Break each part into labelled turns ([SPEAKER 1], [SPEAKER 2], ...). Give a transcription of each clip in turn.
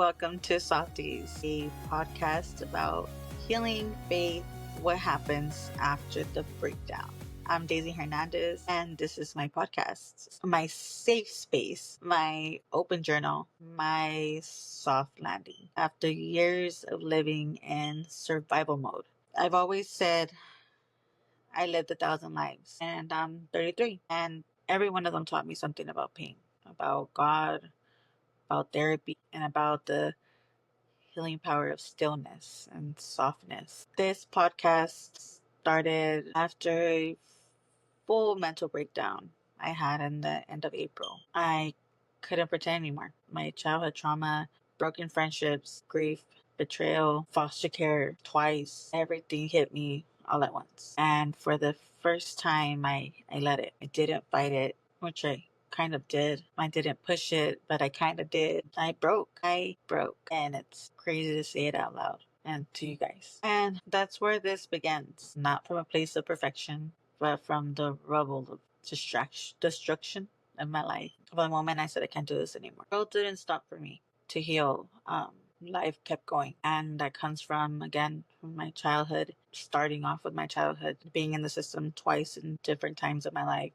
[SPEAKER 1] welcome to SoftDayys, a podcast about healing, faith, what happens after the breakdown. I'm Daisy Hernandez, and this is my podcast, my safe space, my open journal, my soft landing. After years of living in survival mode, I've always said I lived 1,000 lives, and I'm 33, and every one of them taught me something about pain, about God, about therapy, and about the healing power of stillness and softness. This podcast started after a full mental breakdown I had in the end of April. I couldn't pretend anymore. My childhood trauma, broken friendships, grief, betrayal, foster care twice, everything hit me all at once. And for the first time, I let it. I didn't fight it, which I kind of did. I didn't push it, but I kind of did. I broke. And it's crazy to say it out loud and to you guys. And that's where this begins. Not from a place of perfection, but from the rubble of destruction of my life. For the moment I said I can't do this anymore. The world didn't stop for me to heal. Life kept going, and that comes from, again, from my childhood, starting off with my childhood, being in the system twice in different times of my life,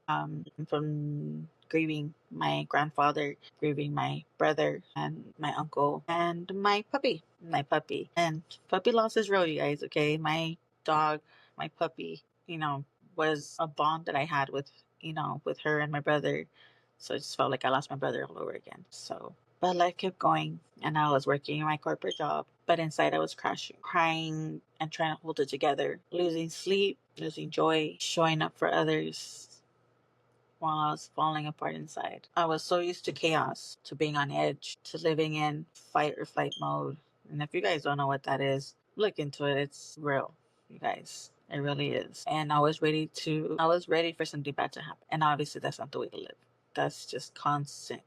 [SPEAKER 1] from grieving my grandfather, grieving my brother and my uncle, and my puppy. And puppy loss is real, you guys, okay? My dog, my puppy, was a bond that I had with her and my brother. So it just felt like I lost my brother all over again. But life kept going, and I was working my corporate job. But inside I was crashing, crying, and trying to hold it together, losing sleep, losing joy, showing up for others while I was falling apart inside. I was so used to chaos, to being on edge, to living in fight or flight mode. And if you guys don't know what that is, look into it. It's real, you guys. It really is. And I was ready for something bad to happen. And obviously that's not the way to live. That's just constant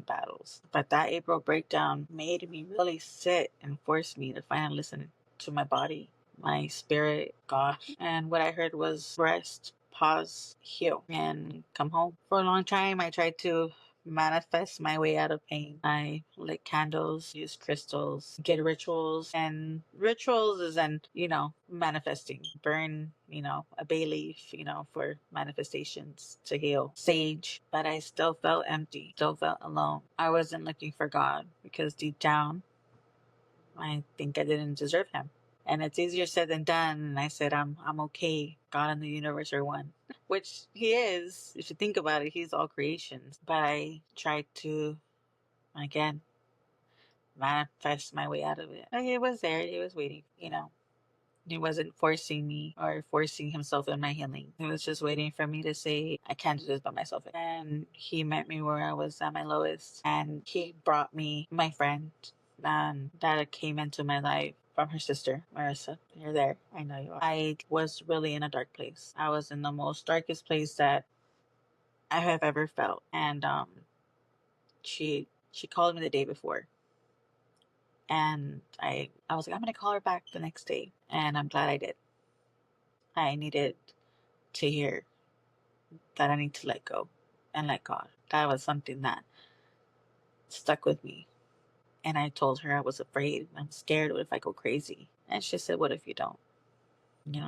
[SPEAKER 1] battles. But that April breakdown made me really sit and forced me to finally listen to my body, my spirit, God. And what I heard was rest, pause, heal, and come home. For a long time, I tried to manifest my way out of pain. I lit candles, used crystals, did rituals, and rituals is manifesting. Burn, a bay leaf, for manifestations to heal. Sage. But I still felt empty, still felt alone. I wasn't looking for God because deep down, I think I didn't deserve him. And it's easier said than done. And I said, I'm okay. God and the universe are one. Which he is. If you think about it, he's all creations. But I tried to, again, manifest my way out of it. Like, he was there. He was waiting, He wasn't forcing me or forcing himself in my healing. He was just waiting for me to say, I can't do this by myself. And he met me where I was at my lowest. And he brought me my friend that came into my life from her sister, Marissa. You're there. I know you are. I was really in a dark place. I was in the most darkest place that I have ever felt. And she called me the day before. And I was like, I'm going to call her back the next day. And I'm glad I did. I needed to hear that I need to let go and let God. That was something that stuck with me. And I told her I was afraid. I'm scared. What if I go crazy? And she said, what if you don't?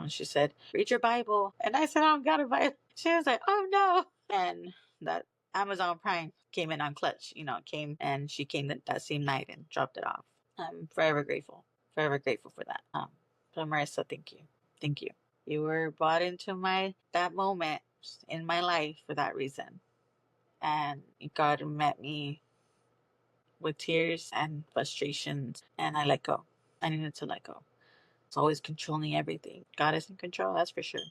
[SPEAKER 1] She said, read your Bible. And I said, I don't got a Bible. She was like, oh no. And that Amazon Prime came in on clutch, and she came that same night and dropped it off. I'm forever grateful for that. So Marissa, thank you. Thank you. You were brought into that moment in my life for that reason. And God met me with tears and frustrations, and I let go. I needed to let go. It's always controlling everything. God is in control, that's for sure.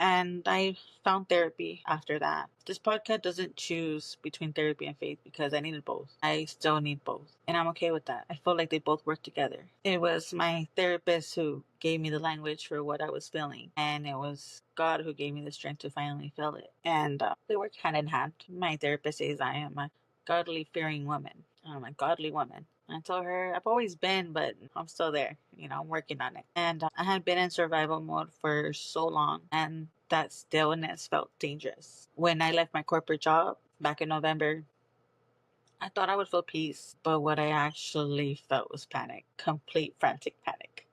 [SPEAKER 1] And I found therapy after that. This podcast doesn't choose between therapy and faith because I needed both. I still need both. And I'm okay with that. I feel like they both work together. It was my therapist who gave me the language for what I was feeling. And it was God who gave me the strength to finally feel it. And they work hand in hand. My therapist says I am a godly fearing woman. I'm a godly woman. I told her I've always been, but I'm still there. I'm working on it. And I had been in survival mode for so long, and that stillness felt dangerous. When I left my corporate job back in November, I thought I would feel peace, but what I actually felt was panic, complete frantic panic.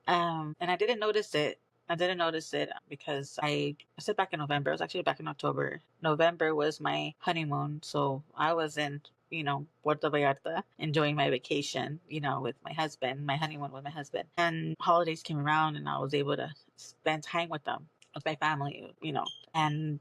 [SPEAKER 1] And I didn't notice it. I didn't notice it because I said back in November. It was actually back in October. November was my honeymoon, so I was in, Puerto Vallarta, enjoying my vacation, with my husband, my honeymoon with my husband. And holidays came around, and I was able to spend time with them, with my family, And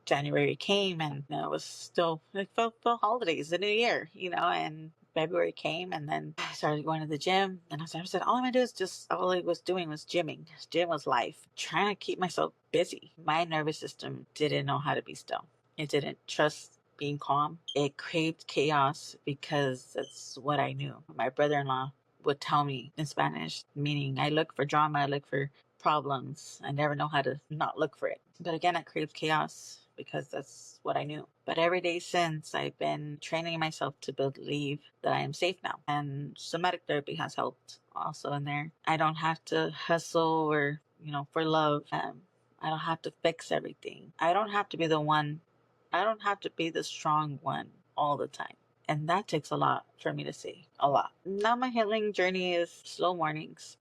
[SPEAKER 1] January came, and it was still it felt holidays, the new year, and February came, and then I started going to the gym. And I said, all I'm gonna do is just all I was doing was gymming. Gym was life. Trying to keep myself busy. My nervous system didn't know how to be still. It didn't trust being calm. It craved chaos because that's what I knew. My brother-in-law would tell me in Spanish, meaning I look for drama, I look for problems. I never know how to not look for it. But again, I craved chaos because that's what I knew. But every day since, I've been training myself to believe that I am safe now. And somatic therapy has helped also in there. I don't have to hustle or, for love. I don't have to fix everything. I don't have to be the one. I don't have to be the strong one all the time. And that takes a lot for me to see. A lot. Now my healing journey is slow mornings,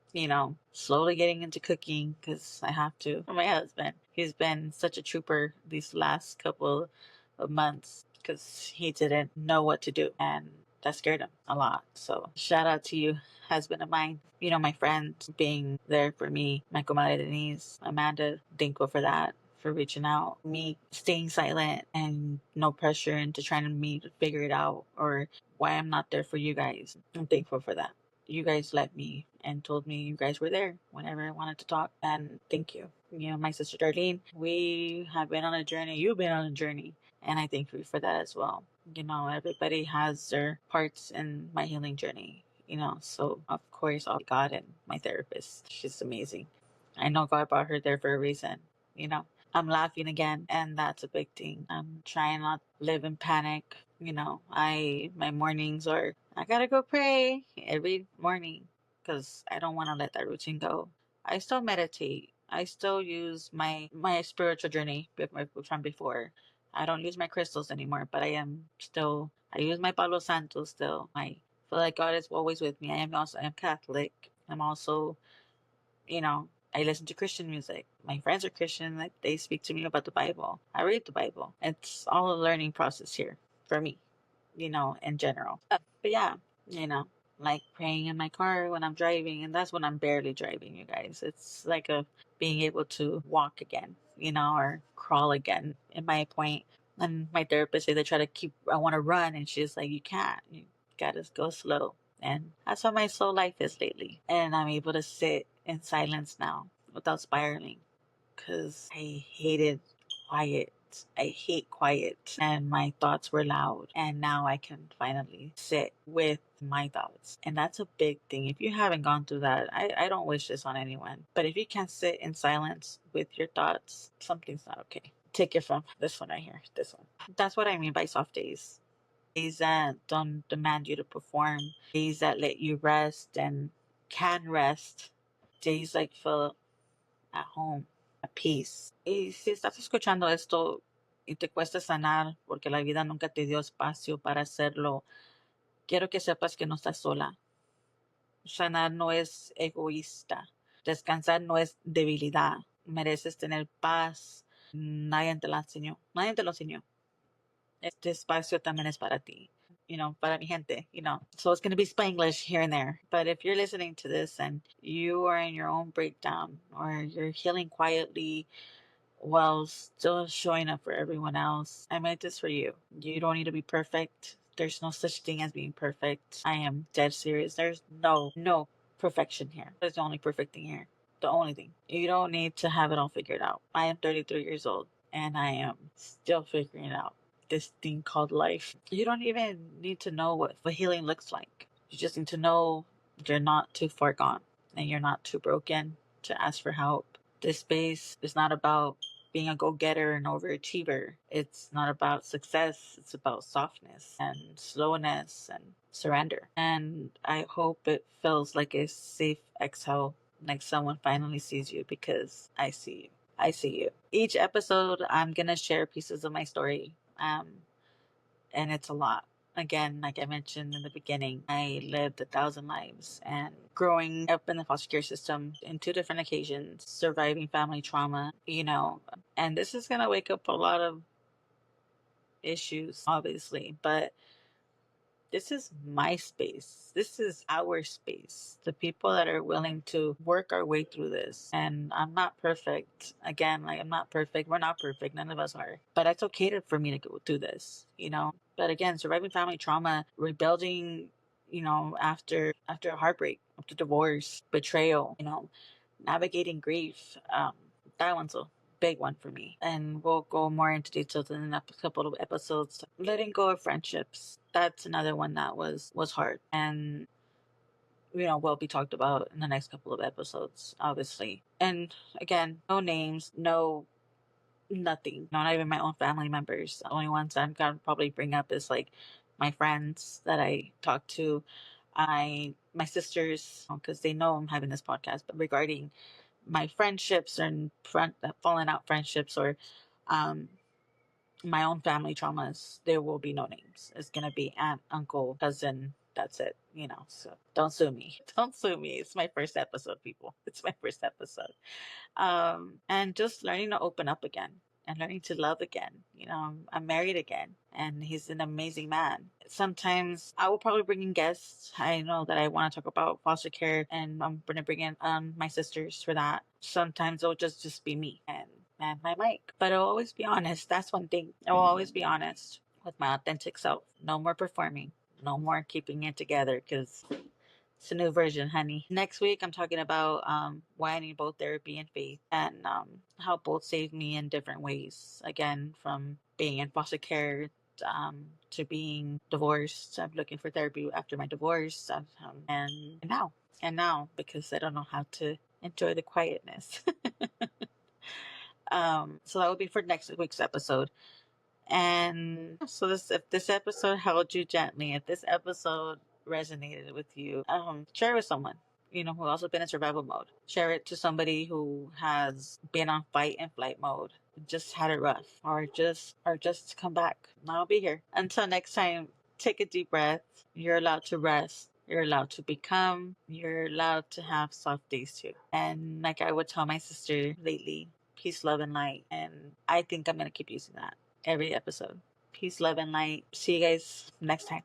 [SPEAKER 1] slowly getting into cooking because I have to. For my husband, he's been such a trooper these last couple of months because he didn't know what to do. And that scared him a lot. So shout out to you, husband of mine. My friends being there for me, my comadre Denise, Amanda, thankful for that, for reaching out, me staying silent and no pressure into trying to me to figure it out or why I'm not there for you guys. I'm thankful for that. You guys let me and told me you guys were there whenever I wanted to talk, and thank you. My sister Darlene, we have been on a journey. You've been on a journey, and I thank you for that as well. Everybody has their parts in my healing journey. So of course, I'll God and my therapist. She's amazing. I know God brought her there for a reason. You know, I'm laughing again, and that's a big thing. I'm trying not to live in panic. My mornings are I gotta go pray every morning because I don't want to let that routine go. I still meditate. I still use my spiritual journey from before. I don't use my crystals anymore, but I use my Palo Santo still. I feel like God is always with me. I'm Catholic. I'm also, you know, I listen to Christian music. My friends are Christian. Like, they speak to me about the Bible. I read the Bible. It's all a learning process here for me, in general. But yeah, you know, like praying in my car when I'm driving, and that's when I'm barely driving, you guys. It's like a being able to walk again, or crawl again in my point. And my therapist said they try to I want to run, and she's like, you can't. You gotta go slow. And that's how my slow life is lately. And I'm able to sit in silence now without spiraling because I hated quiet. I hate quiet, and my thoughts were loud. And now I can finally sit with my thoughts. And that's a big thing. If you haven't gone through that, I don't wish this on anyone. But if you can't sit in silence with your thoughts, something's not okay. Take it from this one right here. This one. That's what I mean by soft days. Days that don't demand you to perform. Days that let you rest and can rest. Days like feel at home, at peace. Y si estás escuchando esto y te cuesta sanar porque la vida nunca te dio espacio para hacerlo, quiero que sepas que no estás sola. Sanar no es egoísta. Descansar no es debilidad. Mereces tener paz. Nadie te la enseñó. Nadie te lo enseñó. Este espacio también es para ti. Para mi gente. So it's going to be Spanglish here and there. But if you're listening to this and you are in your own breakdown or you're healing quietly while still showing up for everyone else, I made this for you. You don't need to be perfect. There's no such thing as being perfect. I am dead serious. There's no perfection here. There's the only perfect thing here. The only thing. You don't need to have it all figured out. I am 33 years old and I am still figuring it out. This thing called life. You don't even need to know what healing looks like. You just need to know you're not too far gone and you're not too broken to ask for help. This space is not about being a go-getter and overachiever. It's not about success. It's about softness and slowness and surrender. And I hope it feels like a safe exhale, like someone finally sees you because I see you. I see you. Each episode, I'm going to share pieces of my story. and it's a lot. Again, like I mentioned in the beginning, I lived 1,000 lives, and growing up in the foster care system in two different occasions, surviving family trauma, and this is going to wake up a lot of issues, obviously, but this is my space. This is our space. The people that are willing to work our way through this. And I'm not perfect. Again, like I'm not perfect. We're not perfect. None of us are. But it's okay for me to go through this. But again, surviving family trauma, rebuilding, after a heartbreak, after divorce, betrayal, navigating grief. That one's a big one for me. And we'll go more into details in a couple of episodes. Letting go of friendships. That's another one that was hard. And will be talked about in the next couple of episodes, obviously. And again, no names, no nothing. Not even my own family members. The only ones I'm gonna probably bring up is like my friends that I talk to. My sisters, because they know I'm having this podcast, but regarding my friendships and fallen out friendships, or um, my own family traumas, there will be no names. It's gonna be aunt, uncle, cousin. That's it. So don't sue me. Don't sue me. It's my first episode, people. It's my first episode. And just learning to open up again and learning to love again. I'm married again, and he's an amazing man. Sometimes I will probably bring in guests. I know that I want to talk about foster care, and I'm going to bring in my sisters for that. Sometimes it'll just be me and my mic, but I'll always be honest. That's one thing. I will always be honest with my authentic self. No more performing. No more keeping it together, because it's a new version, honey. Next week, I'm talking about why I need both therapy and faith, and how both saved me in different ways. Again, from being in foster care to being divorced. I'm looking for therapy after my divorce, and now because I don't know how to enjoy the quietness. So that will be for next week's episode. And so if this episode held you gently, if this episode resonated with you, share it with someone, who also been in survival mode. Share it to somebody who has been on fight and flight mode, just had it rough, or just come back. I'll be here. Until next time, take a deep breath. You're allowed to rest. You're allowed to become. You're allowed to have soft days too. And like I would tell my sister lately, peace, love, and light. And I think I'm going to keep using that every episode. Peace, love, and light. See you guys next time.